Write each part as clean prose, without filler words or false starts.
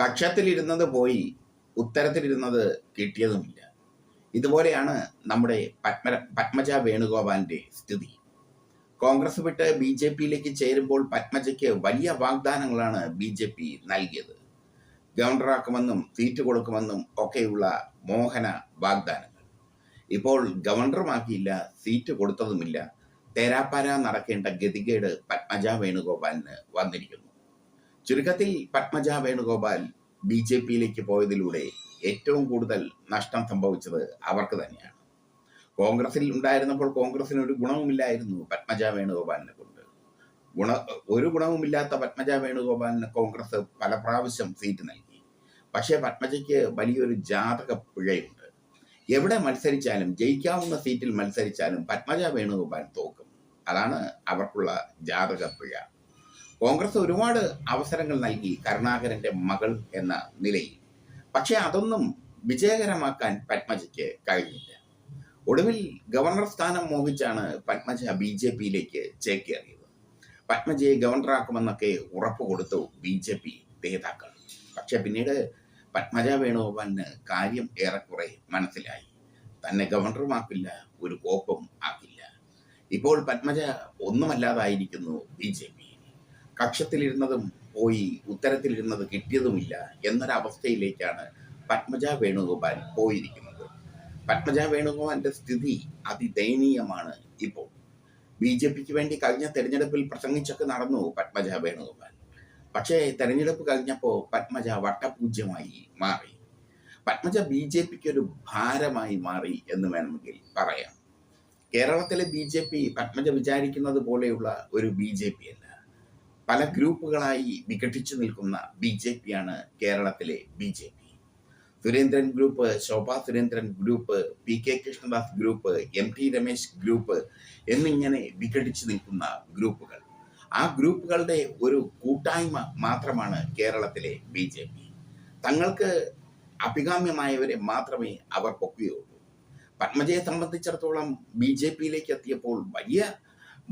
കക്ഷത്തിലിരുന്നത് പോയി ഉത്തരത്തിലിരുന്നത് കിട്ടിയതുമില്ല. ഇതുപോലെയാണ് നമ്മുടെ പത്മജ വേണുഗോപാലിന്റെ സ്ഥിതി. കോൺഗ്രസ് വിട്ട് ബി ജെ പിയിലേക്ക് ചേരുമ്പോൾ പത്മജയ്ക്ക് വലിയ വാഗ്ദാനങ്ങളാണ് ബി ജെ പി നൽകിയത്. ഗവർണറാക്കുമെന്നും സീറ്റ് കൊടുക്കുമെന്നും ഒക്കെയുള്ള മോഹന വാഗ്ദാനങ്ങൾ. ഇപ്പോൾ ഗവർണറുമാക്കിയില്ല, സീറ്റ് കൊടുത്തതുമില്ല. തേരാപ്പാര നടക്കേണ്ട ഗതികേട് പത്മജ വേണുഗോപാലിന് വന്നിരിക്കുന്നു. ചുരുക്കത്തിൽ പത്മജ വേണുഗോപാൽ ബി ജെ പിയിലേക്ക് പോയതിലൂടെ ഏറ്റവും കൂടുതൽ നഷ്ടം സംഭവിച്ചത് അവർക്ക് തന്നെയാണ്. കോൺഗ്രസിൽ ഉണ്ടായിരുന്നപ്പോൾ കോൺഗ്രസിന് ഒരു ഗുണവുമില്ലായിരുന്നു പത്മജ വേണുഗോപാലിനെ കൊണ്ട്. ഒരു ഗുണവുമില്ലാത്ത പത്മജ വേണുഗോപാലിന് കോൺഗ്രസ് പല പ്രാവശ്യം സീറ്റ് നൽകി. പക്ഷേ പത്മജയ്ക്ക് വലിയൊരു ജാതക പിഴയുണ്ട്. എവിടെ മത്സരിച്ചാലും, ജയിക്കാവുന്ന സീറ്റിൽ മത്സരിച്ചാലും പത്മജ വേണുഗോപാൽ തോക്കും. അതാണ് അവർക്കുള്ള ജാതക പിഴ. കോൺഗ്രസ് ഒരുപാട് അവസരങ്ങൾ നൽകി കരുണാകരന്റെ മകൾ എന്ന നിലയിൽ. പക്ഷെ അതൊന്നും വിജയകരമാക്കാൻ പത്മജയ്ക്ക് കഴിഞ്ഞില്ല. ഒടുവിൽ ഗവർണർ സ്ഥാനം മോഹിച്ചാണ് പത്മജ ബി ജെ പിയിലേക്ക് ചേക്കേറിയത്. പത്മജയെ ഗവർണറാക്കുമെന്നൊക്കെ ഉറപ്പ് കൊടുത്തു ബി ജെ പി നേതാക്കൾ. പക്ഷെ പിന്നീട് പത്മജ വേണുഗോപാലിന് കാര്യം ഏറെക്കുറെ മനസ്സിലായി. തന്നെ ഗവർണറുമാക്കില്ല, ഒരു കോപ്പും ആക്കില്ല. ഇപ്പോൾ പത്മജ ഒന്നുമല്ലാതായിരിക്കുന്നു ബി ജെ പി. കക്ഷത്തിലിരുന്നതും പോയി ഉത്തരത്തിലിരുന്നത് കിട്ടിയതുമില്ല എന്നൊരവസ്ഥയിലേക്കാണ് പത്മജ വേണുഗോപാൽ പോയിരിക്കുന്നത്. പത്മജ വേണുഗോപാലിന്റെ സ്ഥിതി അതിദയനീയമാണ് ഇപ്പോൾ. ബി ജെ പിക്ക് വേണ്ടി കഴിഞ്ഞ തെരഞ്ഞെടുപ്പിൽ പ്രസംഗിച്ചൊക്കെ നടന്നു പത്മജ വേണുഗോപാൽ. പക്ഷേ തെരഞ്ഞെടുപ്പ് കഴിഞ്ഞപ്പോൾ പത്മജ വട്ടപൂജ്യമായി മാറി. പത്മജ ബി ജെ പിക്ക് ഒരു ഭാരമായി മാറി എന്ന് വേണമെങ്കിൽ പറയാം. കേരളത്തിലെ ബി ജെ പി പത്മജ വിചാരിക്കുന്നത് പോലെയുള്ള ഒരു ബി ജെ പി അല്ല. പല ഗ്രൂപ്പുകളായി വിഘടിച്ചു നിൽക്കുന്ന ബി ജെ പി ആണ് കേരളത്തിലെ B J P. Surendran group, Shobha Surendran group, P K Krishnadas group, M T Ramesh group എന്നിങ്ങനെ വിഘടിച്ചു നിൽക്കുന്ന ഗ്രൂപ്പുകൾ. ആ ഗ്രൂപ്പുകളുടെ ഒരു കൂട്ടായ്മ മാത്രമാണ് കേരളത്തിലെ ബി ജെ പി. തങ്ങൾക്ക് അഭികാമ്യമായവരെ മാത്രമേ അവർ പൊക്കുകയുള്ളൂ. പത്മജയെ സംബന്ധിച്ചിടത്തോളം ബി ജെ പിയിലേക്ക് എത്തിയപ്പോൾ വലിയ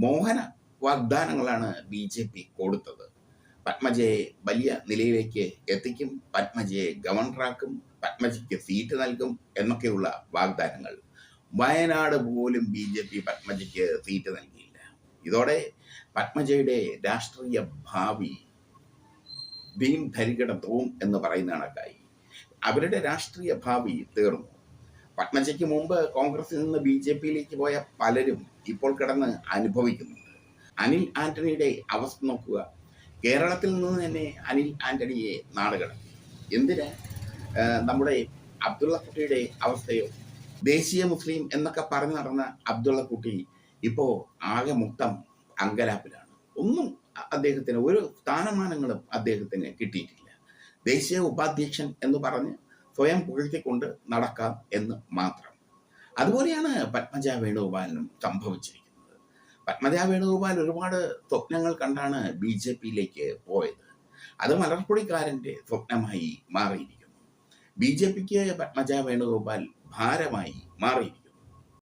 മോഹന വാഗ്ദാനങ്ങളാണ് ബി ജെ പി കൊടുത്തത്. പത്മജയെ വലിയ നിലയിലേക്ക് എത്തിക്കും, പത്മജയെ ഗവർണറാക്കും, പത്മജയ്ക്ക് സീറ്റ് നൽകും എന്നൊക്കെയുള്ള വാഗ്ദാനങ്ങൾ. വയനാട് പോലും ബി ജെ പി പത്മജയ്ക്ക് സീറ്റ് നൽകിയില്ല. ഇതോടെ പത്മജയുടെ രാഷ്ട്രീയ ഭാവി ഭീം ധരികട തോം എന്ന് പറയുന്ന കണക്കായി. അവരുടെ രാഷ്ട്രീയ ഭാവി തീർന്നു. പത്മജയ്ക്ക് മുമ്പ് കോൺഗ്രസിൽ നിന്ന് ബി ജെ പിയിലേക്ക് പോയ പലരും ഇപ്പോൾ കിടന്ന് അനുഭവിക്കുന്നുണ്ട്. അനിൽ ആന്റണിയുടെ അവസ്ഥ നോക്കുക. കേരളത്തിൽ നിന്ന് തന്നെ അനിൽ ആന്റണിയെ നാടുകടത്തി. എന്തിന്? നമ്മുടെ അബ്ദുള്ളക്കുട്ടിയുടെ അവസ്ഥയോ? ദേശീയ മുസ്ലിം എന്നൊക്കെ പറഞ്ഞു നടന്ന അബ്ദുള്ളക്കുട്ടി ഇപ്പോൾ ആകെ മൊത്തം അങ്കലാപ്പിലാണ്. ഒന്നും അദ്ദേഹത്തിന് ഒരു സ്ഥാനമാനങ്ങളും അദ്ദേഹത്തിന് കിട്ടിയിട്ടില്ല. ദേശീയ ഉപാധ്യക്ഷൻ എന്ന് പറഞ്ഞ് സ്വയം പുകഴ്ത്തിക്കൊണ്ട് നടക്കാം എന്ന് മാത്രം. അതുപോലെയാണ് പത്മജ വേണുഗോപാലിനും സംഭവിച്ചിരിക്കുന്നത്. പത്മജ വേണുഗോപാൽ ഒരുപാട് സ്വപ്നങ്ങൾ കണ്ടാണ് ബി ജെ പിയിലേക്ക് പോയത്. അത് മലർപ്പൊടിക്കാരൻ്റെ സ്വപ്നമായി മാറിയിരിക്കുന്നു. ബി ജെ പിക്ക് പത്മജ വേണുഗോപാൽ ഭാരമായി മാറിയിരിക്കുന്നു.